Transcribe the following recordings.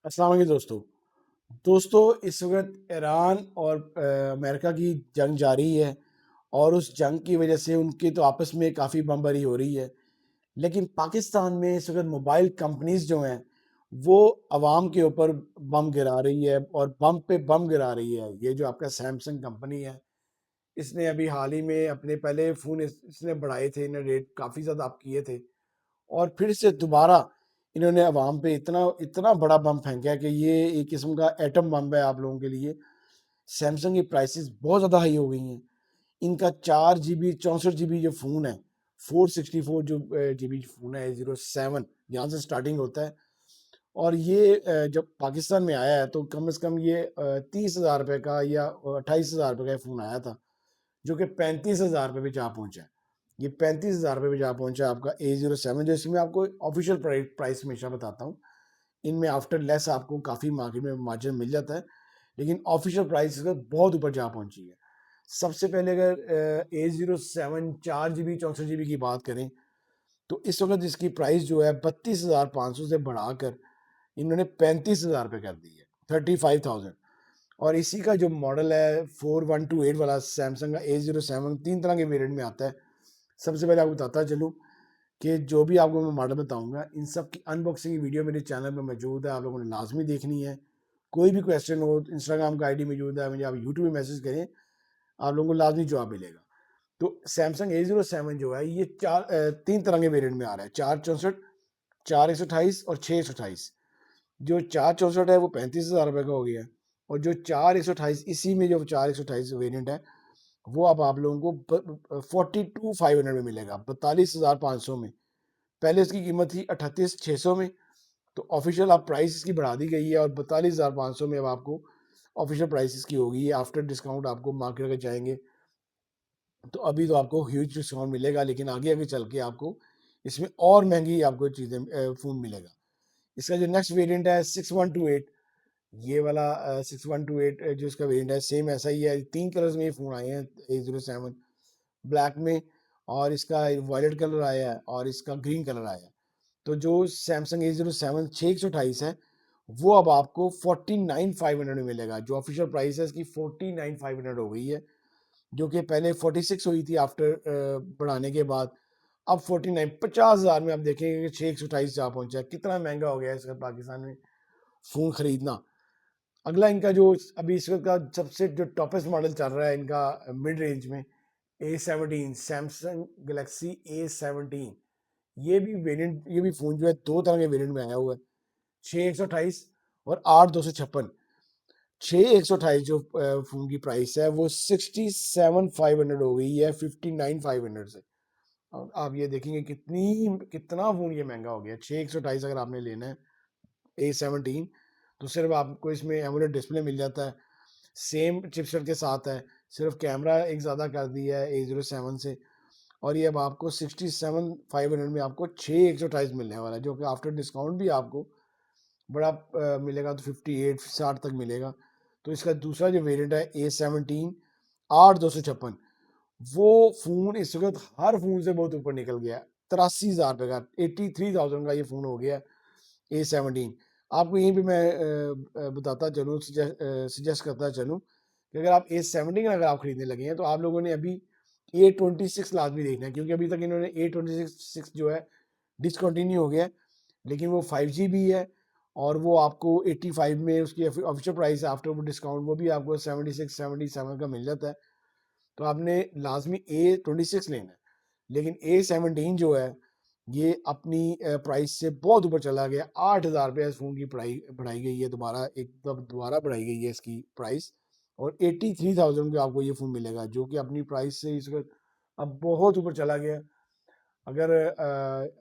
अस्सलाम वालेकुम दोस्तों इस वक्त ईरान और अमेरिका की जंग जारी है और उस जंग की वजह से उनके तो आपस में काफ़ी बमबारी हो रही है। लेकिन पाकिस्तान में इस वक्त मोबाइल कंपनीज जो हैं वो आवाम के ऊपर बम गिरा रही है और बम पे बम गिरा रही है। ये जो आपका सैमसंग कंपनी है, इसने अभी हाल ही में अपने पहले फ़ोन इसने बढ़ाए थे, इन्हें रेट काफ़ी ज़्यादा अप किए थे और फिर से दोबारा इन्होंने अवाम पे इतना इतना बड़ा बम फेंका है कि ये एक किस्म का एटम बम है आप लोगों के लिए। सैमसंग की प्राइसेस बहुत ज़्यादा हाई हो गई हैं। इनका 4 GB 64 GB जो फ़ोन है, 464 जो GB फ़ोन है, A07 यहाँ से स्टार्टिंग होता है और ये जब पाकिस्तान में आया है तो कम से कम ये 30,000 रुपये का या 28,000 रुपये का फ़ोन आया था, जो कि 35,000 रुपये पे जा पहुंचा है। ये 35,000 रुपये पे जा पहुंचा है आपका A07, जो इसमें आपको ऑफिशियल प्राइस हमेशा बताता हूँ। इनमें आफ्टर लेस आपको काफ़ी मार्केट में मार्जिन मिल जाता है, लेकिन ऑफिशियल प्राइस इसका बहुत ऊपर जा पहुंची है। सबसे पहले अगर A07 4 GB 64 GB की बात करें तो इस वक्त इसकी प्राइस जो है 32,500 से बढ़ाकर इन्होंने 35,000 रुपये कर दी है, 35,000। और इसी का जो मॉडल है 4128 वाला सैमसंग का A07, 3 तरह के वेरिएंट में आता है। सबसे पहले आपको बताता चलूँ कि जो भी आपको मैं मॉडल बताऊंगा इन सब की अनबॉक्सिंग की वीडियो मेरे चैनल पर मौजूद है, आप लोगों ने लाजमी देखनी है। कोई भी क्वेश्चन हो, इंस्टाग्राम का आईडी मौजूद है, मुझे आप यूट्यूब में मैसेज करें, आप लोगों को लाजमी जवाब मिलेगा। तो सैमसंग A07 जो है ये 3 तरह के वेरिएंट में आ रहा है, 464, 4 128 और 6 128। जो 4 64 है वो 35,000 रुपये का हो गया, और जो 4 128 इसी में जो 4 128 वेरियंट है वो अब आप लोगों को 42,500 में मिलेगा, 42,500 में। पहले इसकी कीमत थी 38,600 में, तो ऑफिशियल अब प्राइस इसकी बढ़ा दी गई है और 42,500 में अब आपको ऑफिशियल प्राइस इसकी होगी। आफ्टर डिस्काउंट आपको मार्केट अगर जाएंगे तो अभी तो आपको ह्यूज डिस्काउंट मिलेगा, लेकिन आगे आगे चल के आपको इसमें और महंगी आपको चीज़ें फ़ोन मिलेगा। इसका जो नेक्स्ट वेरिएंट है 6128, ये वाला 6128 जो इसका वेरिएंट है सेम ऐसा ही है। 3 कलर्स में ये फ़ोन आए हैं A07, ब्लैक में, और इसका वायलेट कलर आया है और इसका ग्रीन कलर आया है। तो जो सैमसंग A07 6 128 है वो अब आपको 49,500 में मिलेगा। जो ऑफिशियल प्राइस है इसकी 49,500 हो गई है, जो कि पहले 46 हुई थी आफ्टर बढ़ाने के बाद। अब 49, 50,000 में आप देखेंगे कि 6 128 जा पहुंचा है। कितना महंगा हो गया है इसका पाकिस्तान में फ़ोन खरीदना। अगला इनका जो अभी इस वक्त का सबसे जो टॉपेस्ट मॉडल चल रहा है इनका मिड रेंज में, A17, सैमसंग गलेक्सी A17। ये भी वेरिएंट, ये भी फ़ोन जो है 2 तरह के वेरिएंट में आया हुआ है, 6 128 और 8 256। 6 128 जो फ़ोन की प्राइस है वो 67,500 हो गई है 59,500 से। अब आप ये देखेंगे कितना फ़ोन ये महंगा हो गया। 6 128 अगर आपने लेना है A17 तो सिर्फ आपको इसमें एमोलेड डिस्प्ले मिल जाता है, सेम चिपसेट के साथ है, सिर्फ कैमरा एक ज़्यादा कर दिया है A07 से। और ये अब आपको 67,500 में आपको 6 128 मिलने वाला है, जो कि आफ्टर डिस्काउंट भी आपको बड़ा मिलेगा, तो 58 60 तक मिलेगा। तो इसका दूसरा जो वेरिएंट है A17 8 256, वो फ़ोन इस वक्त हर फ़ोन से बहुत ऊपर निकल गया है। 83,000 रुपये का, 83,000 का ये फ़ोन हो गया A17। आपको यहीं पे मैं बताता चलूँ, सजेस्ट करता चलूँ कि अगर आप A17 अगर आप खरीदने लगे हैं तो आप लोगों ने अभी A26 लाजमी देखना है, क्योंकि अभी तक इन्होंने A26 जो है डिसकंटिन्यू हो गया है। लेकिन वो 5G भी है और वो आपको 85 में उसकी ऑफिशियल प्राइस है, आफ्टर वो डिस्काउंट वो भी आपको 76 77 का मिल जाता है। तो आपने लाजमी A26 लेना है। लेकिन A17 जो है ये अपनी प्राइस से बहुत ऊपर चला गया। 8,000 रुपये इस फ़ोन की बढ़ाई गई है, दोबारा एक दोबारा बढ़ाई गई है इसकी प्राइस, और 83,000 का आपको ये फ़ोन मिलेगा, जो कि अपनी प्राइस से इस वक्त अब बहुत ऊपर चला गया। अगर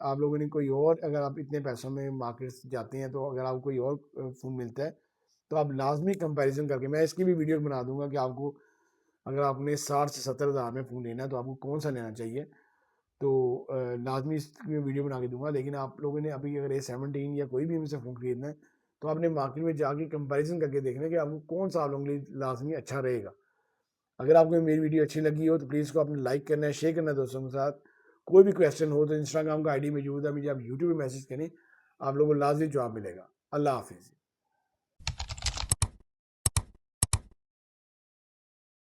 आप लोगों ने कोई और, अगर आप इतने पैसों में मार्केट जाते हैं तो अगर आपको कोई और फ़ोन मिलता है तो आप लाजमी कंपैरिजन करके, मैं इसकी भी वीडियो बना दूंगा कि आपको अगर आपने 60 से 70 हज़ार में फ़ोन लेना है तो आपको कौन सा लेना चाहिए। तो लाजमी इसकी वीडियो बना के दूंगा। लेकिन आप लोगों ने अभी अगर A17 या कोई भी इनसे फ़ोन खरीदना है तो आपने मार्केट में जाके कंपैरिजन करके देखना है कि आपको कौन सा आप लोगों के लिए लाजमी अच्छा रहेगा। अगर आपको मेरी वीडियो अच्छी लगी हो तो प्लीज़ इसको आपने लाइक करना है, शेयर करना है दोस्तों के साथ। कोई भी क्वेश्चन हो तो इंस्टाग्राम का आईडी मौजूद है, मुझे आप यूट्यूब में मैसेज करें, आप लोगों को लाजमी जवाब मिलेगा। अल्लाह हाफिज़।